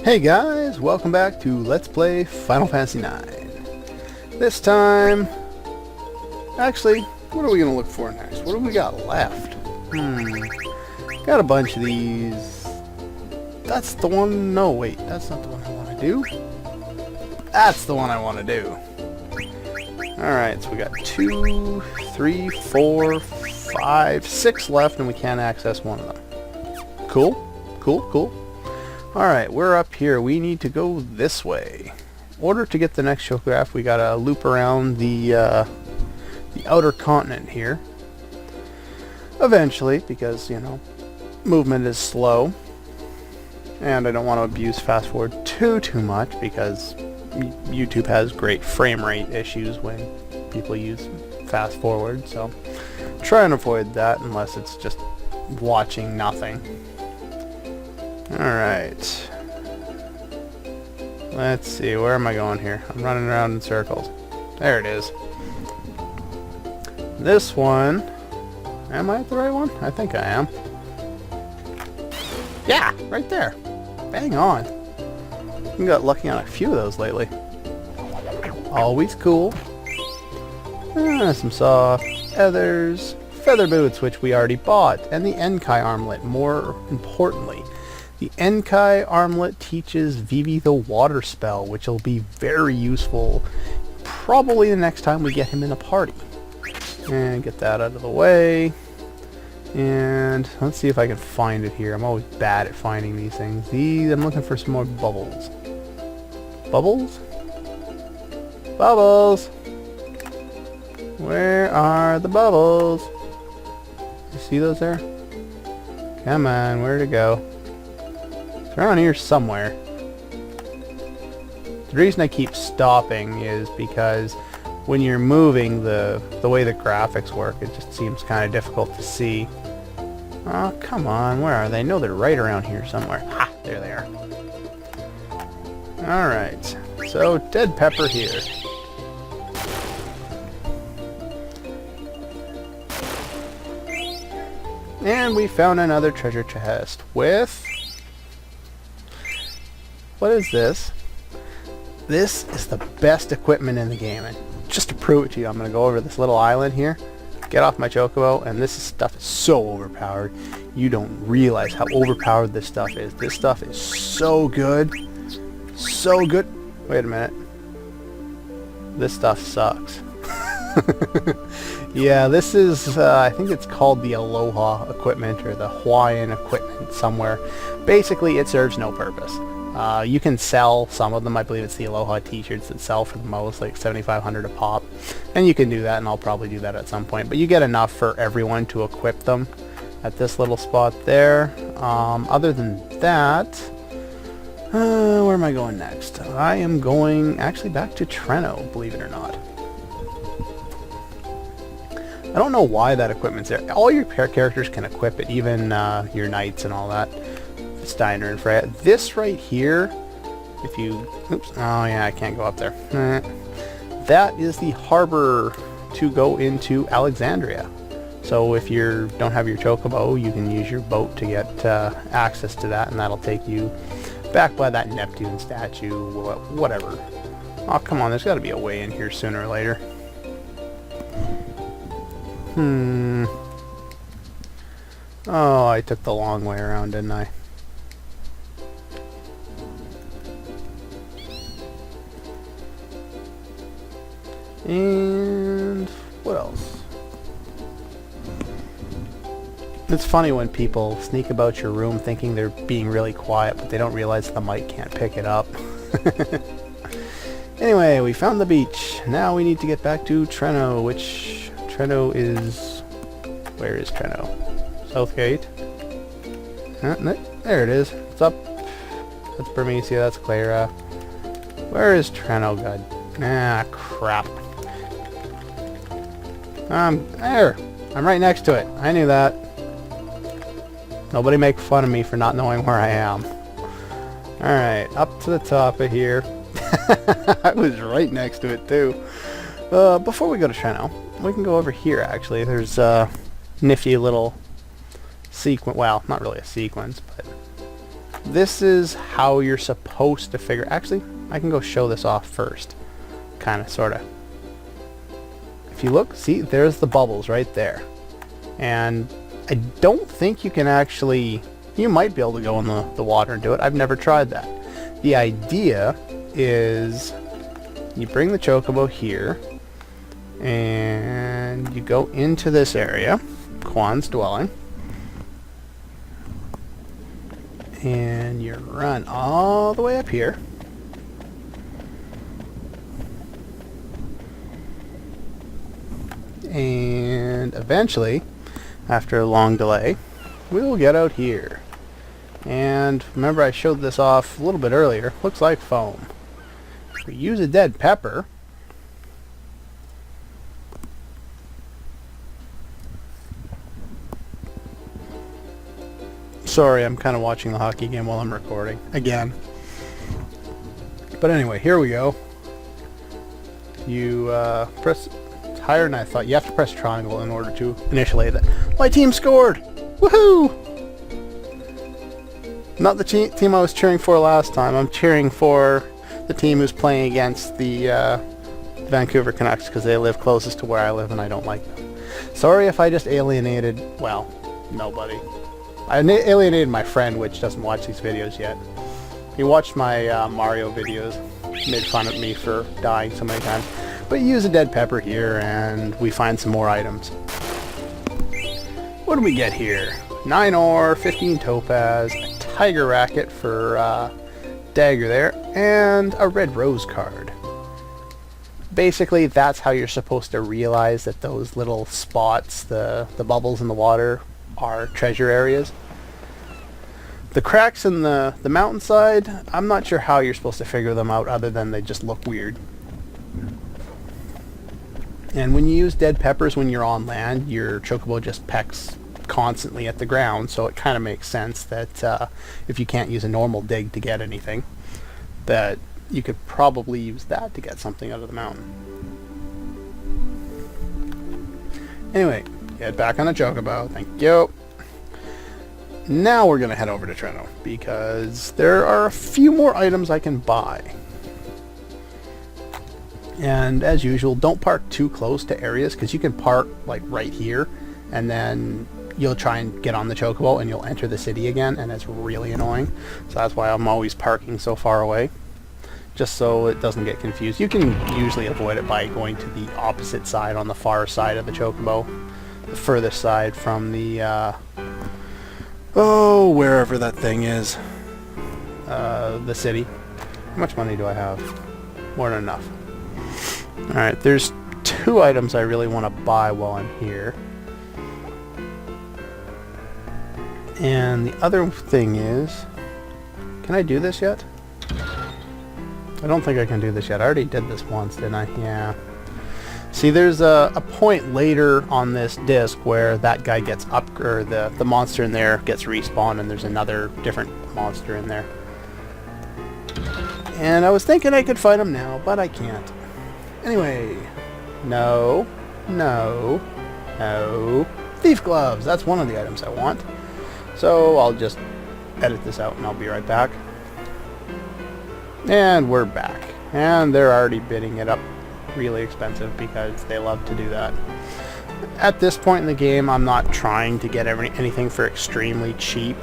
Hey guys, welcome back to Let's Play Final Fantasy IX. This time... Actually, what are we going to look for next? What have we got left? Got a bunch of these. That's the one... No, wait, that's not the one I want to do. That's the one I want to do. Alright, so we got 2, 3, 4, 5, 6 left, and we can't access one of them. Cool, cool, cool. Alright, we're up here. We need to go this way. In order to get the next showgraph, we gotta loop around the outer continent here. Eventually, because, you know, movement is slow. And I don't want to abuse fast forward too much, because YouTube has great frame rate issues when people use fast forward, so try and avoid that unless it's just watching nothing. Alright. Let's see, where am I going here? I'm running around in circles. There it is. This one... Am I at the right one? I think I am. Yeah, right there. Bang on. I got lucky on a few of those lately. Always cool. Some soft feathers. Feather boots, which we already bought. And the Enkai armlet, more importantly. The Enkai armlet teaches Vivi the water spell, which will be very useful probably the next time we get him in a party. And get that out of the way. And let's see if I can find it here. I'm always bad at finding these things. I'm looking for some more bubbles. Bubbles? Bubbles! Where are the bubbles? You see those there? Come on, where'd it go? It's around here somewhere. The reason I keep stopping is because when you're moving, the way the graphics work, it just seems kind of difficult to see. Oh, come on, where are they? No, they're right around here somewhere. Ha! There they are. Alright, so dead pepper here. And we found another treasure chest with... What is this? This is the best equipment in the game, and just to prove it to you, I'm going to go over this little island here, get off my chocobo, and this stuff is so overpowered. You don't realize how overpowered this stuff is. This stuff is so good. So good. Wait a minute. This stuff sucks. Yeah, this is, I think it's called the Aloha equipment, or the Hawaiian equipment somewhere. Basically, it serves no purpose. You can sell some of them. I believe it's the Aloha t-shirts that sell for the most, like 7,500 a pop. And you can do that, and I'll probably do that at some point. But you get enough for everyone to equip them at this little spot there. Other than that, where am I going next? I am going actually back to Treno, believe it or not. I don't know why that equipment's there. All your characters can equip it, even your knights and all that. Steiner and Freya. This right here, if you... Oops. Oh yeah, I can't go up there. That is the harbor to go into Alexandria. So if you don't have your chocobo, you can use your boat to get access to that, and that'll take you back by that Neptune statue, whatever. Oh, come on, there's got to be a way in here sooner or later. Oh, I took the long way around, didn't I? And what else? It's funny when people sneak about your room thinking they're being really quiet, but they don't realize the mic can't pick it up. Anyway, we found the beach. Now we need to get back to Treno, which Treno is... Where is Treno? Southgate. There it is. It's up. That's Bermesia, that's Clara. Where is Treno? God. Ah, crap. There. I'm right next to it. I knew that. Nobody make fun of me for not knowing where I am. Alright, up to the top of here. I was right next to it, too. Before we go to Treno, we can go over here, actually. There's a nifty little sequence. Well, not really a sequence, but this is how you're supposed to figure... Actually, I can go show this off first. Kind of, sort of. If you look, see, there's the bubbles right there. And I don't think you can actually... You might be able to go in the water and do it. I've never tried that. The idea is you bring the chocobo here, and you go into this area, Quan's dwelling, and you run all the way up here. And eventually, after a long delay, we'll get out here. And remember, I showed this off a little bit earlier. Looks like foam. We use a dead pepper. Sorry, I'm kind of watching the hockey game while I'm recording. Again. But anyway, here we go. You press... It's higher than I thought. You have to press triangle in order to initiate it. My team scored! Woohoo! Not the team I was cheering for last time. I'm cheering for the team who's playing against the Vancouver Canucks because they live closest to where I live and I don't like them. Sorry if I just alienated, well, nobody. I alienated my friend, which doesn't watch these videos yet. He watched my Mario videos, made fun of me for dying so many times. But you use a dead pepper here and we find some more items. What do we get here? 9 ore, 15 topaz, a tiger racket for dagger there, and a red rose card. Basically, that's how you're supposed to realize that those little spots, the bubbles in the water, are treasure areas. The cracks in the mountainside, I'm not sure how you're supposed to figure them out other than they just look weird. And when you use dead peppers when you're on land, your chocobo just pecks constantly at the ground, so it kind of makes sense that if you can't use a normal dig to get anything, that you could probably use that to get something out of the mountain. Anyway, get back on the chocobo. Thank you. Now we're going to head over to Treno, because there are a few more items I can buy. And as usual, don't park too close to areas, because you can park like right here, and then you'll try and get on the chocobo and you'll enter the city again, and it's really annoying. So that's why I'm always parking so far away, just so it doesn't get confused. You can usually avoid it by going to the opposite side on the far side of the chocobo, the furthest side from the wherever that thing is, the city. How much money do I have? More than enough. Alright, there's 2 items I really want to buy while I'm here. And the other thing is, can I do this yet? I don't think I can do this yet. I already did this once, didn't I? Yeah. See, there's a point later on this disc where that guy gets up, or the monster in there gets respawned, and there's another different monster in there. And I was thinking I could fight him now, but I can't. Anyway, no. Thief gloves, that's one of the items I want. So I'll just edit this out and I'll be right back. And we're back. And they're already bidding it up really expensive because they love to do that. At this point in the game, I'm not trying to get anything for extremely cheap.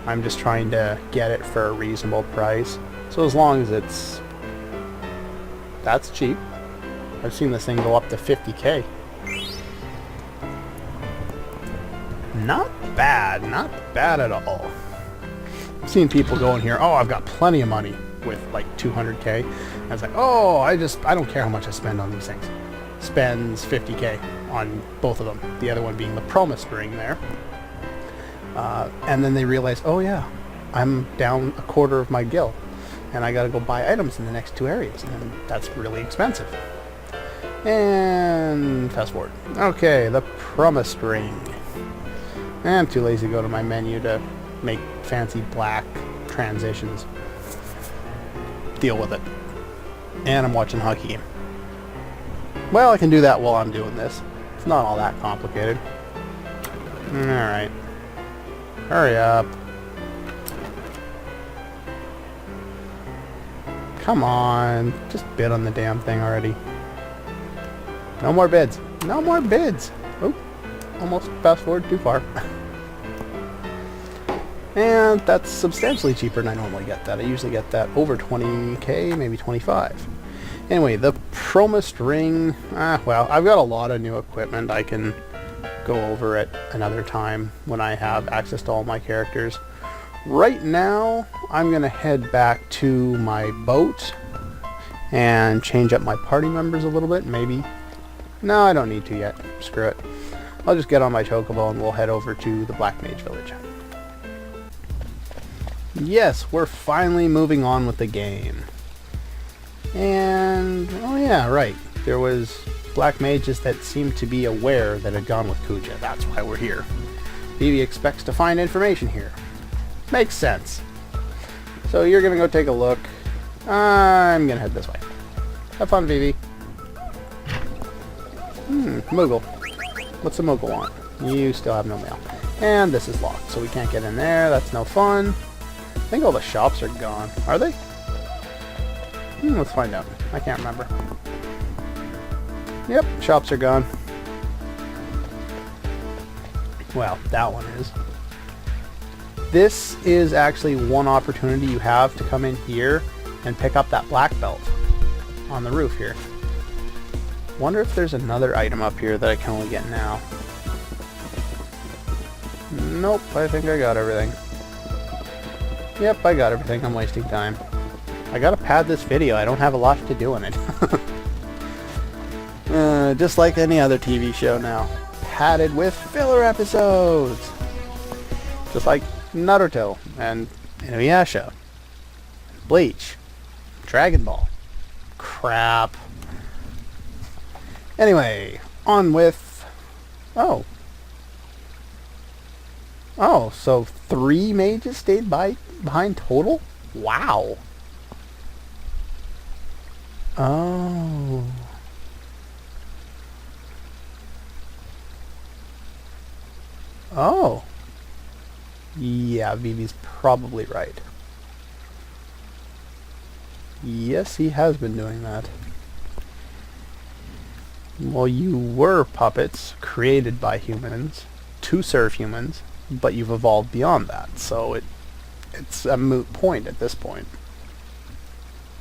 I'm just trying to get it for a reasonable price. So as long as that's cheap. I've seen this thing go up to 50k. Not bad at all. I've seen people go in here, oh, I've got plenty of money with like 200k. And it's like, oh, I don't care how much I spend on these things. Spends 50k on both of them. The other one being the promised ring there. And then they realize, oh yeah, I'm down a quarter of my gil. And I gotta go buy items in the next 2 areas. And that's really expensive. And fast forward. Okay, the promised ring. I'm too lazy to go to my menu to make fancy black transitions. Deal with it. And I'm watching a hockey game. Well, I can do that while I'm doing this. It's not all that complicated. Alright. Hurry up. Come on, just bid on the damn thing already. No more bids. No more bids. Oh, almost fast forward too far. And that's substantially cheaper than I normally get that. I usually get that over 20k, maybe 25. Anyway, the promised ring. Well, I've got a lot of new equipment. I can go over at another time when I have access to all my characters. Right now, I'm going to head back to my boat and change up my party members a little bit, maybe. No, I don't need to yet. Screw it. I'll just get on my chocobo and we'll head over to the Black Mage Village. Yes, we're finally moving on with the game. And, oh yeah, right. There was Black Mages that seemed to be aware that had gone with Kuja. That's why we're here. Vivi expects to find information here. Makes sense. So you're gonna go take a look. I'm gonna head this way. Have fun, Vivi. Moogle. What's a Moogle want? You still have no mail. And this is locked, so we can't get in there. That's no fun. I think all the shops are gone. Are they? Let's find out. I can't remember. Yep, shops are gone. Well, that one is. This is actually one opportunity you have to come in here and pick up that black belt on the roof here. Wonder if there's another item up here that I can only get now. Nope, I think I got everything. Yep, I got everything. I'm wasting time. I gotta pad this video. I don't have a lot to do in it. Just like any other TV show now. Padded with filler episodes! Just like Naruto and Inuyasha. Bleach. Dragon Ball. Crap. Anyway, on with... Oh, so 3 mages stayed behind total? Wow. Oh. Oh. Yeah, Vivi's probably right. Yes, he has been doing that. Well, you were puppets created by humans to serve humans, but you've evolved beyond that, so it's a moot point at this point.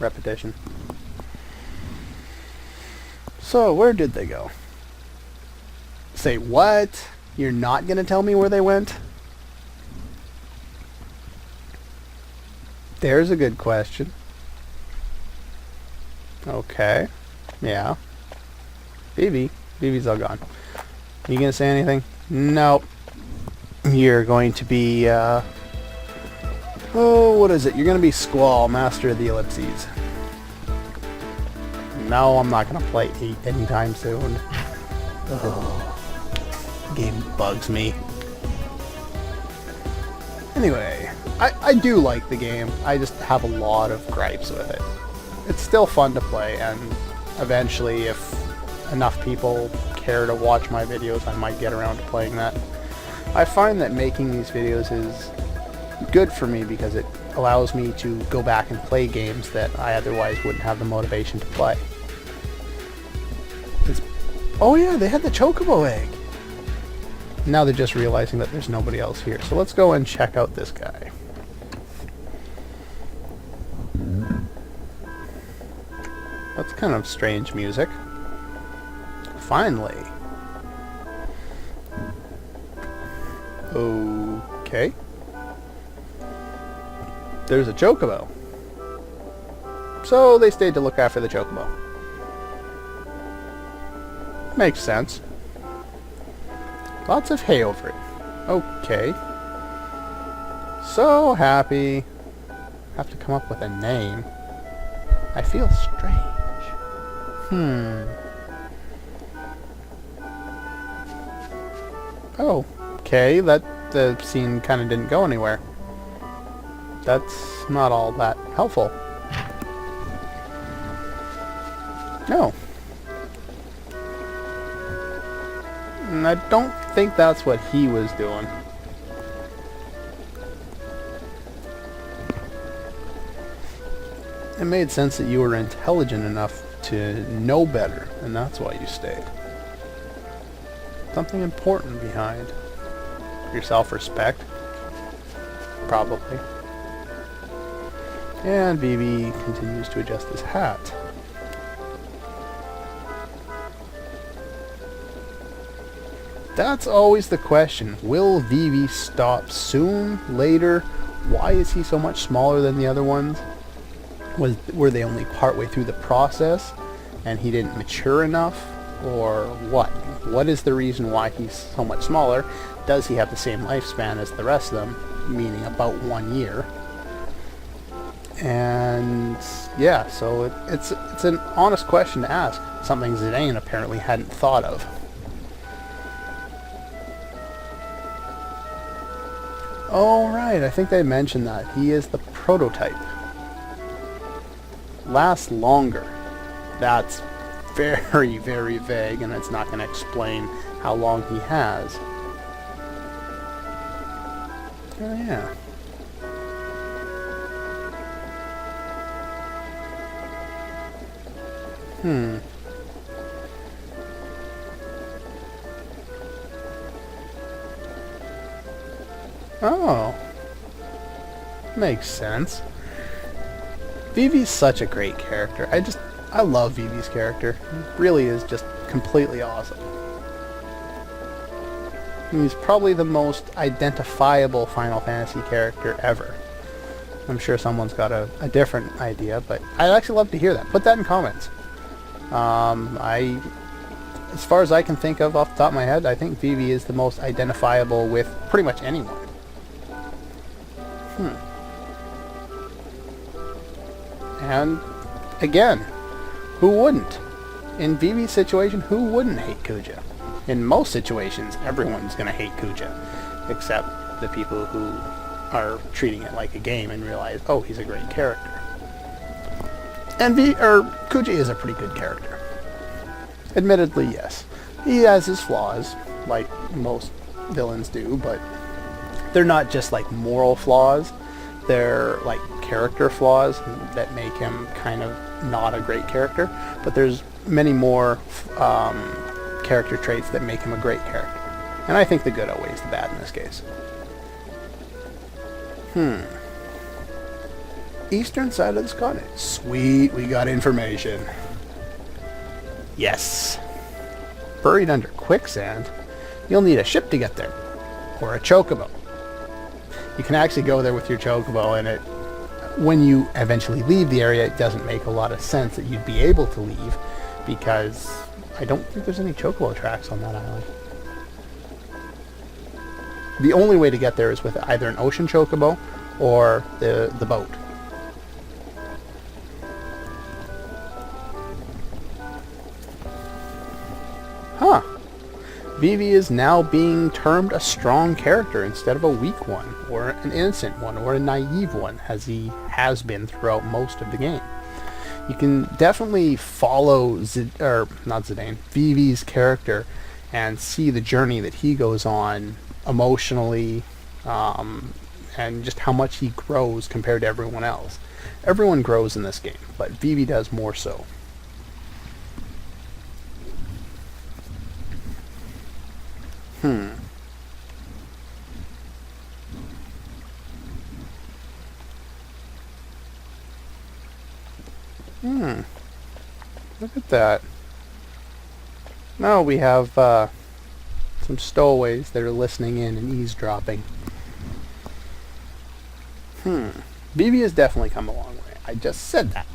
Repetition. So, where did they go? Say what? You're not gonna tell me where they went? There's a good question. Okay. Yeah. Vivi's all gone. You gonna say anything? Nope. You're going to be, oh, what is it? You're gonna be Squall, Master of the Ellipses. No, I'm not gonna play 8 anytime soon. Oh, game bugs me. Anyway, I do like the game. I just have a lot of gripes with it. It's still fun to play, and eventually, if enough people care to watch my videos, I might get around to playing that. I find that making these videos is good for me because it allows me to go back and play games that I otherwise wouldn't have the motivation to play. Oh yeah, they had the chocobo egg! Now they're just realizing that there's nobody else here. So let's go and check out this guy. That's kind of strange music. Finally. Okay. There's a chocobo. So they stayed to look after the chocobo. Makes sense. Lots of hay over it. Okay. So happy. Have to come up with a name. I feel strange. Oh, okay. The scene kind of didn't go anywhere. That's not all that helpful. No. And I don't think that's what he was doing. It made sense that you were intelligent enough to know better, and that's why you stayed. Something important behind your self-respect, probably. And Vivi continues to adjust his hat. That's always the question. Will Vivi stop soon? Later? Why is he so much smaller than the other ones? Were they only partway through the process and he didn't mature enough? Or what? What is the reason why he's so much smaller? Does he have the same lifespan as the rest of them? Meaning about 1 year. And yeah, so it's an honest question to ask. Something Zidane apparently hadn't thought of. Oh right, I think they mentioned that. He is the prototype. Lasts longer. That's very, very vague, and it's not going to explain how long he has. Oh yeah. Oh. Makes sense. Vivi's such a great character. I love Vivi's character. He really is just completely awesome. He's probably the most identifiable Final Fantasy character ever. I'm sure someone's got a different idea, but I'd actually love to hear that. Put that in comments. As far as I can think of off the top of my head, I think Vivi is the most identifiable with pretty much anyone. And again, who wouldn't? In Vivi's situation, who wouldn't hate Kuja? In most situations, everyone's going to hate Kuja, except the people who are treating it like a game and realize, oh, he's a great character. And Kuja is a pretty good character. Admittedly, yes. He has his flaws, like most villains do, but they're not just like moral flaws. They're like character flaws that make him kind of not a great character. But there's many more character traits that make him a great character. And I think the good outweighs the bad in this case. Eastern side of this continent. Sweet, we got information. Yes. Buried under quicksand? You'll need a ship to get there. Or a chocobo. You can actually go there with your chocobo, and when you eventually leave the area, it doesn't make a lot of sense that you'd be able to leave, because I don't think there's any chocobo tracks on that island. The only way to get there is with either an ocean chocobo or the boat. Huh. Vivi is now being termed a strong character instead of a weak one, or an innocent one, or a naive one, as he has been throughout most of the game. You can definitely follow Vivi's character and see the journey that he goes on emotionally, and just how much he grows compared to everyone else. Everyone grows in this game, but Vivi does more so. Look at that. Now we have some stowaways that are listening in and eavesdropping. Vivi has definitely come a long way. I just said that.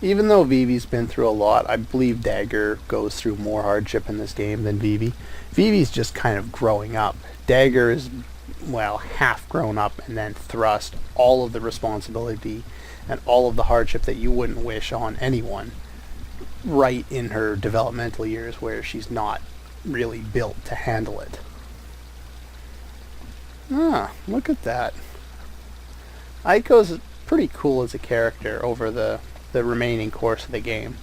Even though Vivi's been through a lot, I believe Dagger goes through more hardship in this game than Vivi. Vivi's just kind of growing up. Dagger is, well, half grown up and then thrust all of the responsibility and all of the hardship that you wouldn't wish on anyone right in her developmental years, where she's not really built to handle it. Look at that. Aiko's pretty cool as a character over the remaining course of the game.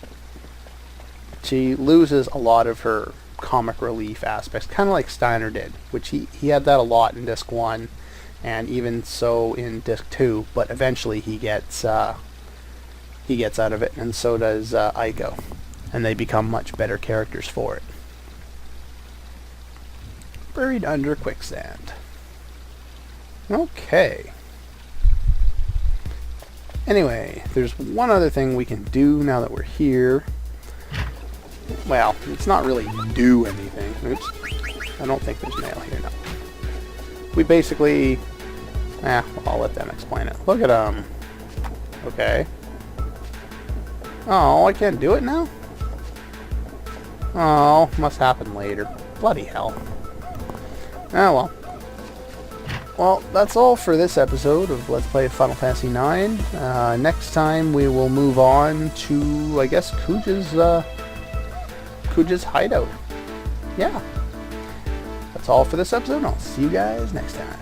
she loses a lot of her comic relief aspects, kind of like Steiner did, which he had that a lot in disc 1, and even so in disc 2, but eventually he gets out of it, and so does Aiko, and they become much better characters for it. Buried under quicksand. Okay. Anyway, there's one other thing we can do now that we're here. Well, it's not really do anything. Oops. I don't think there's mail here, no. We basically... well, I'll let them explain it. Look at them. Okay. Oh, I can't do it now? Oh, must happen later. Bloody hell. Ah, well. Well, that's all for this episode of Let's Play Final Fantasy IX. Next time we will move on to, I guess, Kuja's hideout. Yeah. That's all for this episode, and I'll see you guys next time.